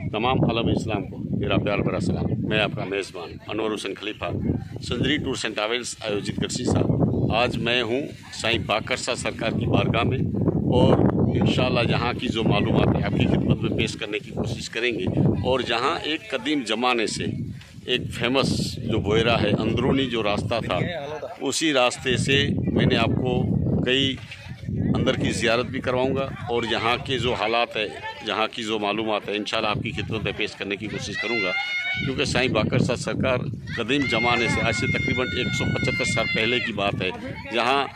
तमाम आलम इस्लाम को मेरा प्यार भरा सलाम। मैं आपका मेज़बान अनवर हुसैन खलीफा, संजरी टूर्स एंड ट्रैवल्स आयोजित गरसीसा। आज मैं हूँ साईं बाकर शाह सरकार की बारगाह में और इंशाअल्लाह यहाँ की जो मालूमात है आपकी खिदमत में पेश करने की कोशिश करेंगे। और जहाँ एक कदीम ज़माने से एक फेमस जो बोयरा है, अंदरूनी जो रास्ता था, उसी रास्ते से मैंने आपको कई अंदर की ज़ियारत भी करवाऊंगा और यहाँ के जो हालात है, यहाँ की जो मालूमात है इंशाल्लाह आपकी खिदमत में पेश करने की कोशिश करूँगा। क्योंकि साईं बाकर शाह सरकार कदीम ज़माने से, आज से तकरीबन 175 साल पहले की बात है, जहाँ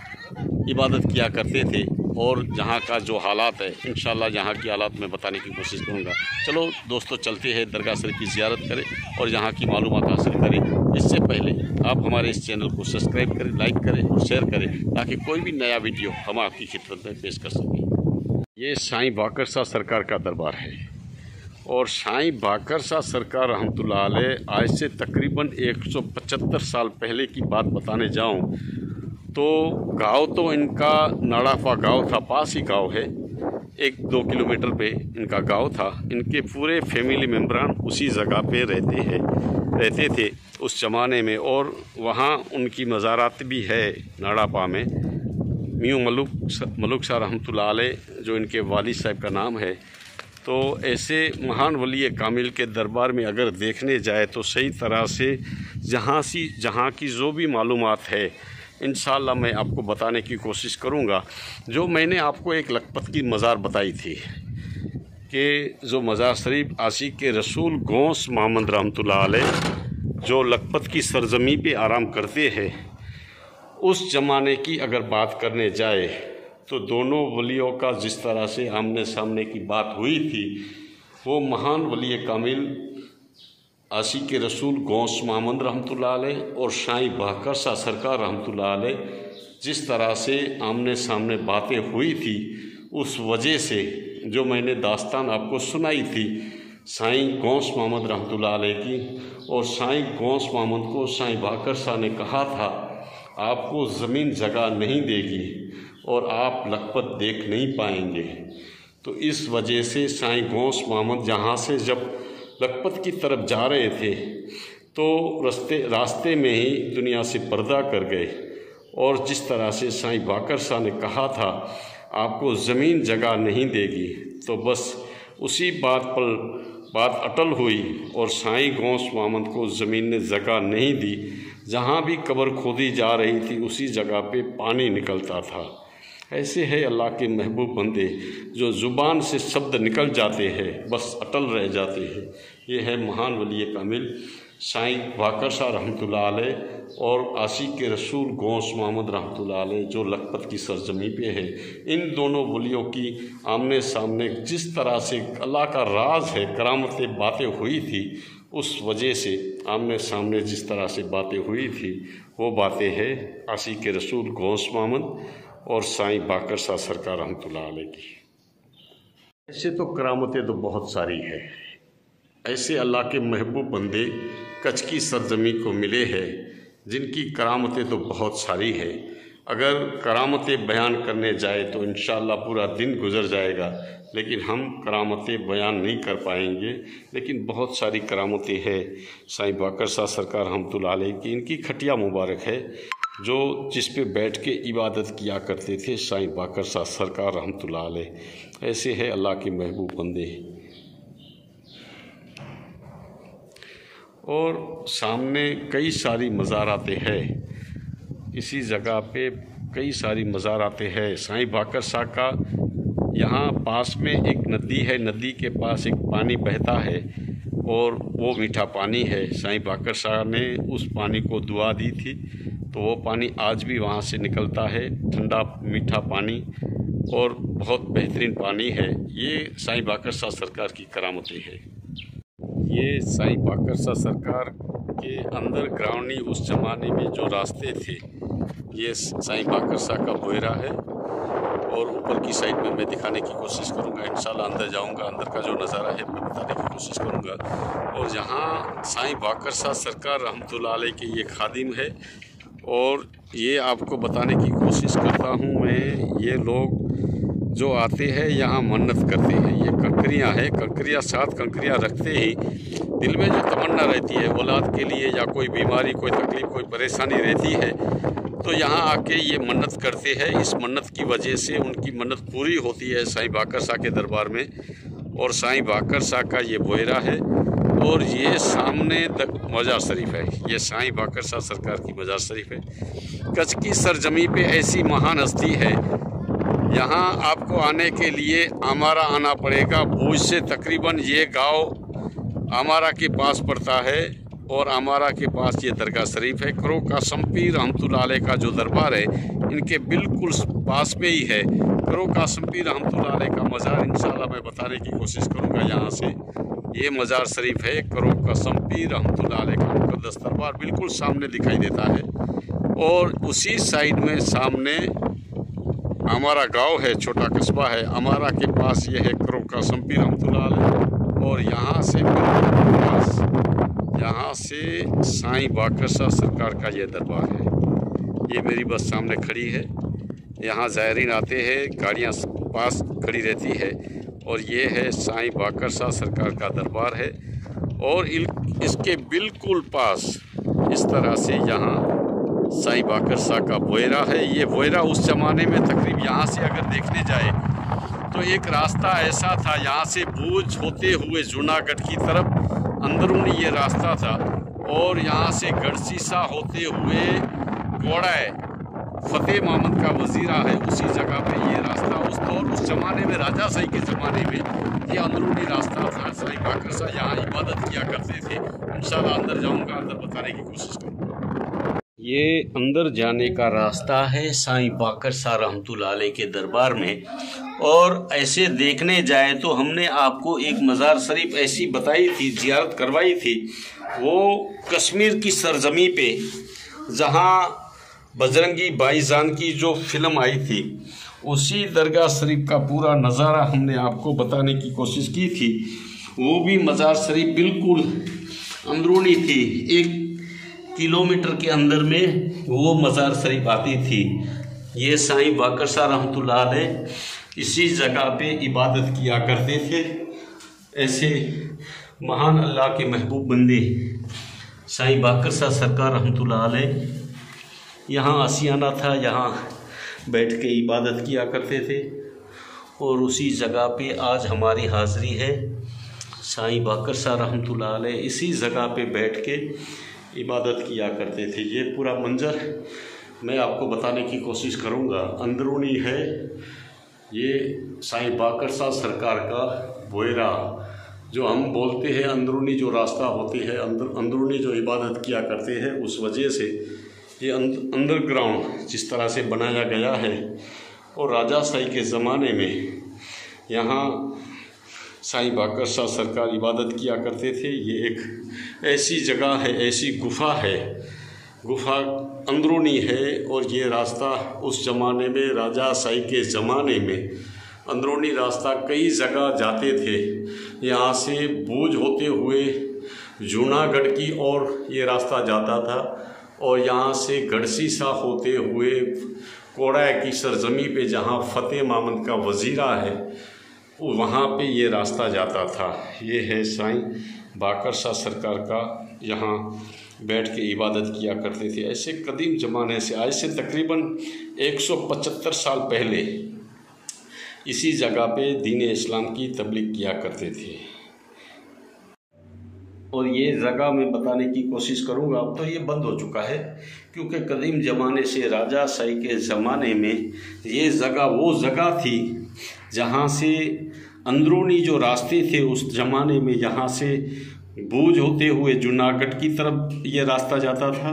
इबादत किया करते थे और जहाँ का जो हालात है इंशाल्लाह यहाँ की हालात में बताने की कोशिश करूँगा। चलो दोस्तों, चलते हैं दरगाह शरीफ की ज़ियारत करें और यहाँ की मालूमात हासिल करें। इससे पहले आप हमारे इस चैनल को सब्सक्राइब करें, लाइक करें और शेयर करें ताकि कोई भी नया वीडियो हम आपकी खिदमत में पेश कर सकें। ये साईं बाकर शाह सरकार का दरबार है और साईं बाकर शाह सरकार रहमतुल्लाह अलैह आज से तकरीबन 175 साल पहले की बात बताने जाऊँ तो गांव तो इनका नाड़ाफा गांव था, पास ही गांव है, 1-2 किलोमीटर पे इनका गांव था। इनके पूरे फैमिली मेम्बरान उसी जगह पे रहते थे उस ज़माने में और वहाँ उनकी मज़ारात भी है नाड़ापा में। मियां मलुक शाह रहमतुल्लाह अलैह जो इनके वालिद साहब का नाम है। तो ऐसे महान वली कामिल के दरबार में अगर देखने जाए तो सही तरह से जहाँ की जो भी मालूमात है इंशाअल्लाह मैं आपको बताने की कोशिश करूँगा। जो मैंने आपको एक लखपत की मज़ार बताई थी कि जो मज़ार शरीफ आशिक के रसूल गौस मोहम्मद रहमतुल्लाह अलैह जो लखपत की सरजमी पे आराम करते हैं, उस ज़माने की अगर बात करने जाए तो दोनों वलियों का जिस तरह से आमने सामने की बात हुई थी, वो महान वली कामिल आशिक के रसूल गौस मोहम्मद रहमतुल्लाह अलैह और साईं बाकर शाह सरकार रहमतुल्लाह अलैह जिस तरह से आमने सामने बातें हुई थी, उस वजह से जो मैंने दास्तान आपको सुनाई थी साईं गौस मोहम्मद रहमतुल्लाह अलैह की, और साईं गौस मोहम्मद को साईं बाकर शाह ने कहा था आपको ज़मीन जगह नहीं देगी और आप लखपत देख नहीं पाएंगे। तो इस वजह से साईं गौस मोहम्मद जहाँ से जब लखपत की तरफ जा रहे थे तो रास्ते में ही दुनिया से पर्दा कर गए। और जिस तरह से साईं बाकर शाह ने कहा था आपको ज़मीन जगह नहीं देगी, तो बस उसी बात अटल हुई और साईं गौस मोहम्मद को ज़मीन ने जगह नहीं दी। जहाँ भी कब्र खोदी जा रही थी उसी जगह पे पानी निकलता था। ऐसे है अल्लाह के महबूब बंदे जो ज़ुबान से शब्द निकल जाते हैं बस अटल रह जाते हैं। ये है महान वली कामिल साईं बाकर शाह रहमतुल्लाह अलैह और आशिक के रसूल गौस मोहम्मद रहमतुल्लाह अलैह जो लखपत की सरजमी पे है। इन दोनों वलियों की आमने सामने जिस तरह से अल्लाह का राज है, करामतें बातें हुई थी, उस वजह से आमने सामने जिस तरह से बातें हुई थी वो बातें हैं आशिक के रसूल गौस मोहम्मद और साईं बाकर शाह सरकार रहमतुल्लाह अलैह की। ऐसे तो करामतें तो बहुत सारी है, ऐसे अल्लाह के महबूब बंदे कच्छ की सरजमी को मिले हैं जिनकी करामतें तो बहुत सारी है। अगर करामतें बयान करने जाए तो इंशाअल्लाह पूरा दिन गुजर जाएगा, लेकिन हम करामतें बयान नहीं कर पाएंगे। लेकिन बहुत सारी करामतें हैं साईं बाकर शाह सरकार रहमतुल्लाह अलैह की। इनकी खटिया मुबारक है जो जिस पे बैठ के इबादत किया करते थे साईं बाकर शाह सरकार रहमतुल्लाह अलैह। ऐसे है अल्लाह के महबूब बंदे। और सामने कई सारी मज़ारातें हैं, इसी जगह पे कई सारी मज़ारातें हैं साईं बाकर शाह का। यहाँ पास में एक नदी है, नदी के पास एक पानी बहता है और वो मीठा पानी है। साईं बाकर शाह ने उस पानी को दुआ दी थी तो वो पानी आज भी वहाँ से निकलता है, ठंडा मीठा पानी और बहुत बेहतरीन पानी है। ये साईं बाकर शाह सरकार की करामतें हैं। ये साईं बाकर शाह सरकार के अंदर ग्राउंडी उस ज़माने में जो रास्ते थे, ये साईं बाकर शाह का बोयरा है और ऊपर की साइड में मैं दिखाने की कोशिश करूँगा। इंशाल्लाह अंदर जाऊँगा, अंदर का जो नज़ारा है मैं बताने की कोशिश करूँगा। और यहाँ साईं बाकर शाह सरकार रहमतुल्लाह अलैह के ये खादिम है और ये आपको बताने की कोशिश करता हूँ मैं। ये लोग जो आते हैं यहाँ मन्नत करते हैं। ये कंकरियाँ हैं, कंकरियाँ 7 कंकरियाँ रखते ही दिल में जो तमन्ना रहती है औलाद के लिए या कोई बीमारी, कोई तकलीफ़, कोई परेशानी रहती है, तो यहाँ आके ये मन्नत करते हैं। इस मन्नत की वजह से उनकी मन्नत पूरी होती है साईं बाकर शाह के दरबार में। और साईं बाकर शाह का ये बोहरा है और ये सामने मज़ार शरीफ है। ये साईं बाकर शाह सरकार की मज़ार शरीफ है। कच्छ की सरजमी पे ऐसी महान हस्ती है, यहाँ आपको आने के लिए आमारा आना पड़ेगा। भूज से तकरीबन ये गांव आमारा के पास पड़ता है और आमारा के पास ये दरगाह शरीफ है। करो कासम पीर रहमतुल्लाह अलैह का जो दरबार है इनके बिल्कुल पास में ही है। करो कासम पीर रहमतुल्लाह अलैह का मज़ार इंशाल्लाह मैं बताने की कोशिश करूँगा। यहाँ से ये मज़ार शरीफ है, करो कासम पीर रहमतुल्लाह अलैह का मुक़द्दस दरबार बिल्कुल सामने दिखाई देता है। और उसी साइड में सामने हमारा गांव है, छोटा कस्बा है। हमारा के पास ये है करो कासम पीर रहमतुल्लाह अलैह और यहाँ से पास यहाँ से साईं बाकर शाह सरकार का ये दरबार है। ये मेरी बस सामने खड़ी है। यहाँ ज़ायरीन आते हैं, गाड़ियाँ पास खड़ी रहती है और ये है साईं बाकर शाह सरकार का दरबार है। और इसके बिल्कुल पास इस तरह से यहाँ साईं बाकर शाह का बोहरा है। ये बोहरा उस ज़माने में तकरीब यहाँ से अगर देखने जाए तो एक रास्ता ऐसा था, यहाँ से भूज होते हुए जूनागढ़ की तरफ अंदरूनी ये रास्ता था और यहाँ से गढ़सीसा होते हुए कोड़ाय फतेह मामद का वजीरा है, उसी जगह पे ये रास्ता उस ज़माने में राजा शाही के ज़माने में ये अंदरूनी रास्ता था। साईं बाकर शाह यहाँ इबादत किया करते थे। इंशाल्लाह अंदर जाऊँगा, अंदर बताने की कोशिश करूँगा। ये अंदर जाने का रास्ता है साईं बाकर शाह रहमतुल्लाह अलैह के दरबार में। और ऐसे देखने जाए तो हमने आपको एक मज़ार शरीफ ऐसी बताई थी, ज़ियारत करवाई थी, वो कश्मीर की सरजमी पे जहाँ बजरंगी भाईजान की जो फिल्म आई थी उसी दरगाह शरीफ का पूरा नज़ारा हमने आपको बताने की कोशिश की थी। वो भी मज़ार शरीफ बिल्कुल अंदरूनी थी, 1 किलोमीटर के अंदर में वो मज़ार शरीफ आती थी। ये साईं बाकर शाह रहमतुल्लाह अलैह इसी जगह पे इबादत किया करते थे। ऐसे महान अल्लाह के महबूब बंदे साईं बाकर शाह सरकार रहमतुल्लाह अलैह यहाँ आसियाना था, यहाँ बैठ के इबादत किया करते थे। और उसी जगह पे आज हमारी हाज़िरी है। साईं बाकर शाह रहमतुल्लाह अलैह इसी जगह पे बैठ के इबादत किया करते थे। ये पूरा मंजर मैं आपको बताने की कोशिश करूँगा। अंदरूनी है ये साईं बाकर शाह सरकार का बोहरा, जो हम बोलते हैं अंदरूनी जो रास्ता होती है, अंदरूनी जो इबादत किया करते हैं, उस वजह से ये अंडरग्राउंड जिस तरह से बनाया गया है। और राजा शाही के ज़माने में यहाँ साईं बाकर शाह सरकार इबादत किया करते थे। ये एक ऐसी जगह है, ऐसी गुफ़ा है, गुफ़ा अंदरूनी है। और ये रास्ता उस ज़माने में राजा शाही के ज़माने में अंदरूनी रास्ता कई जगह जाते थे। यहाँ से भूज होते हुए जूनागढ़ की ओर ये रास्ता जाता था और यहाँ से गढ़सीसा होते हुए कोड़ाय की सरजमी पे जहाँ फतेह मामद का वजीरा है वहाँ पे ये रास्ता जाता था। ये है साईं बाकर शाह सरकार का, यहाँ बैठ के इबादत किया करते थे। ऐसे कदीम ज़माने से, आज से तकरीबन 175 साल पहले इसी जगह पे दीन इस्लाम की तबलीग किया करते थे। और ये जगह मैं बताने की कोशिश करूँगा। अब तो ये बंद हो चुका है क्योंकि कदीम ज़माने से राजा शाही के ज़माने में ये जगह वो जगह थी जहाँ से अंदरूनी जो रास्ते थे उस ज़माने में, यहाँ से भूज होते हुए जूनागढ़ की तरफ ये रास्ता जाता था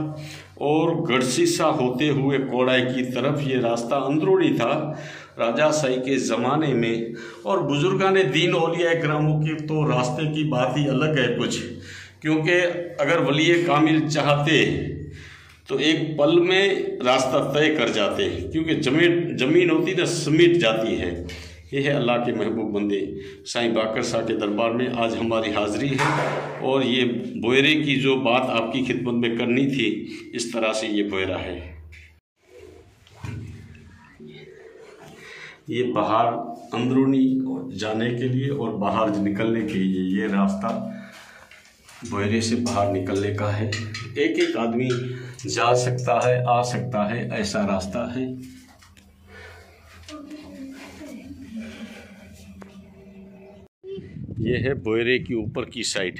और गढ़सीसा होते हुए कोड़ाय की तरफ ये रास्ता अंदरूनी था राजा शाही के ज़माने में। और बुजुर्गान दीन औलिया इकरामों की तो रास्ते की बात ही अलग है कुछ, क्योंकि अगर वली कामिल चाहते तो एक पल में रास्ता तय कर जाते हैं, क्योंकि ज़मीन होती ना समेट जाती है। ये है अल्लाह के महबूब बंदे साईं बाकर शाह के दरबार में आज हमारी हाज़िरी है। और ये बोहरे की जो बात आपकी खिदमत में करनी थी, इस तरह से ये बोहरा है। ये पहाड़ अंदरूनी जाने के लिए और बाहर निकलने के लिए ये रास्ता बोयरे से बाहर निकलने का है। एक एक आदमी जा सकता है, आ सकता है, ऐसा रास्ता है। ये है बोयरे की ऊपर की साइड।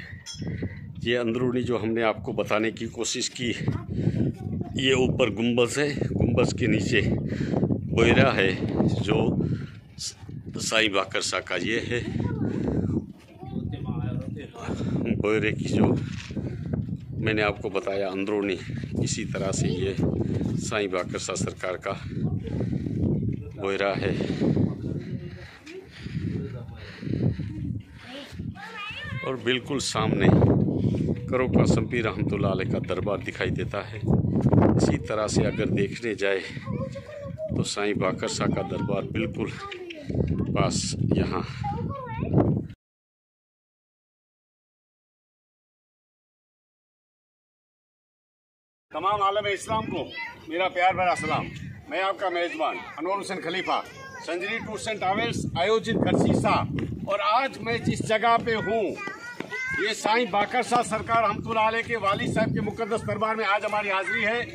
ये अंदरूनी जो हमने आपको बताने की कोशिश की, ये ऊपर गुंबज है, गुंबज के नीचे बोयरा है जो साईं बाकर शाह का ये है। बोयरे की जो मैंने आपको बताया अंदरूनी, इसी तरह से ये साईं बाकर शाह सरकार का बोयरा है। और बिल्कुल सामने करो कासम पीर रहमतुल्लाह अलैह का दरबार दिखाई देता है। इसी तरह से अगर देखने जाए तो साईं बाकर शाह का दरबार बिल्कुल पास यहाँ। तमाम आलम इस्लाम को मेरा प्यार भरा सलाम। मैं आपका मेज़बान अनवर हुसैन खलीफा, संजरी टूर्स एंड ट्रैवल्स आयोजित खरसीसा। और आज मैं जिस जगह पे हूँ, ये साईं बाकर शाह सरकार रहमतुल्लाह अलैह के वाली साहब के मुक़द्दस दरबार में आज हमारी हाजिरी है।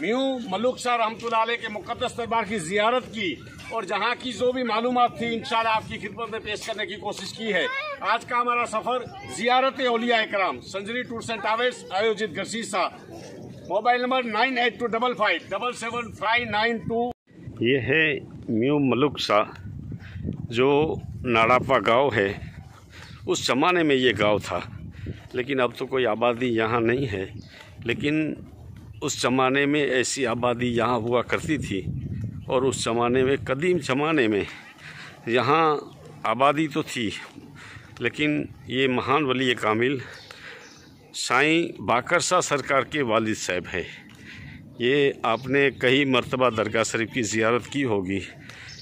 म्यू मलुक शाह रहमतुल्लाह अलैह के मुक़द्दस दरबार की ज़ियारत की और जहाँ की जो भी मालूमात थी इंशाल्लाह आपकी खिदमत में पेश करने की कोशिश की है। आज का हमारा सफ़र ज़ियारत औलिया इकराम, संजरी टूर्स एंड ट्रैवल्स आयोजित खरसीसा। Mobile number 9825577592। ये है म्यू मलुक शाह जो नाड़ापा गांव है। उस ज़माने में ये गांव था, लेकिन अब तो कोई आबादी यहाँ नहीं है। लेकिन उस ज़माने में ऐसी आबादी यहाँ हुआ करती थी। और उस ज़माने में, कदीम ज़माने में यहाँ आबादी तो थी, लेकिन ये महान वली कामिल साईं बाकर शाह सरकार के वालिद साहब है। ये आपने कई मरतबा दरगाह शरीफ की ज़ियारत की होगी।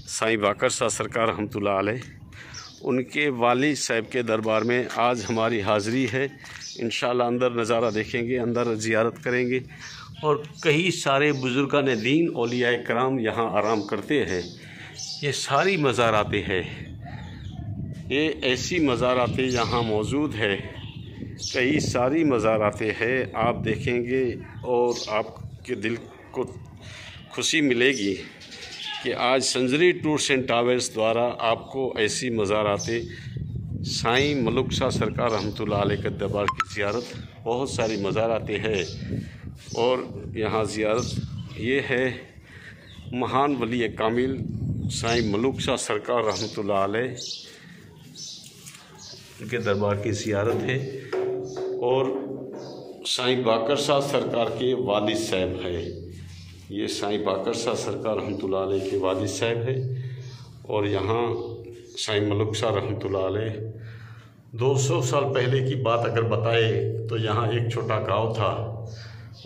साईं बाकर शाह सरकार रहमतुल्लाह अलैह, उनके वालिद साहब के दरबार में आज हमारी हाज़िरी है। इंशाअल्लाह अंदर नज़ारा देखेंगे, अंदर ज़ियारत करेंगे। और कई सारे बुज़ुर्गान दीन औलिया कराम यहाँ आराम करते हैं। ये सारी मज़ारातें हैं, ये ऐसी मज़ारातें यहाँ मौजूद है, कई सारी मज़ारातें हैं। आप देखेंगे और आपके दिल को खुशी मिलेगी कि आज संजरी टूर्स एंड ट्रैवल्स द्वारा आपको ऐसी मज़ारातें, साईं मलुक शाह सरकार रहमतुल्लाह अलैह के दरबार की ज़ियारत, बहुत सारी मज़ारातें हैं। और यहाँ ज़ियारत ये है महान वली कामिल साईं मलुक शाह सरकार रहमतुल्लाह अलैह के दरबार की ज़ियारत है। और साईं बाकर शाह सरकार के वालिद साहब है। ये साईं बाकर शाह सरकार रहमतुल्लाह अलैह के वालिद साहब है। और यहाँ साईं मलुक शाह रहमतुल्लाह अलैह 200 साल पहले की बात अगर बताए तो यहाँ एक छोटा गांव था।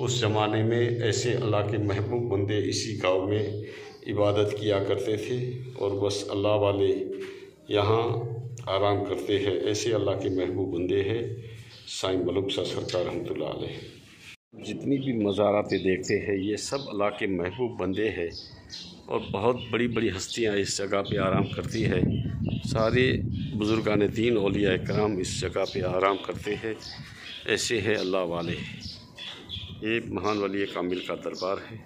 उस ज़माने में ऐसे अल्लाह के महबूब बंदे इसी गांव में इबादत किया करते थे और बस अल्लाह वाले यहाँ आराम करते हैं। ऐसे अल्लाह के महबूब बंदे हैं साईं मलुक शाह सरकार रहमतुल्लाह अलैह। जितनी भी मज़ारातें देखते हैं ये सब अल्लाह के महबूब बंदे हैं और बहुत बड़ी बड़ी हस्तियाँ इस जगह पे आराम करती है। सारे बुज़ुर्गान दीन औलिया कराम इस जगह पे आराम करते हैं। ऐसे है अल्लाह वाले। ये महान वली कामिल का दरबार है।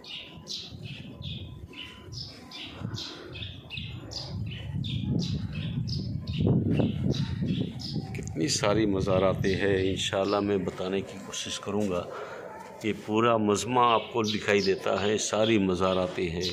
कितनी सारी मज़ारातें हैं, इंशाअल्लाह मैं बताने की कोशिश करूँगा। ये पूरा मजमा आपको दिखाई देता है, सारी मज़ारातें हैं।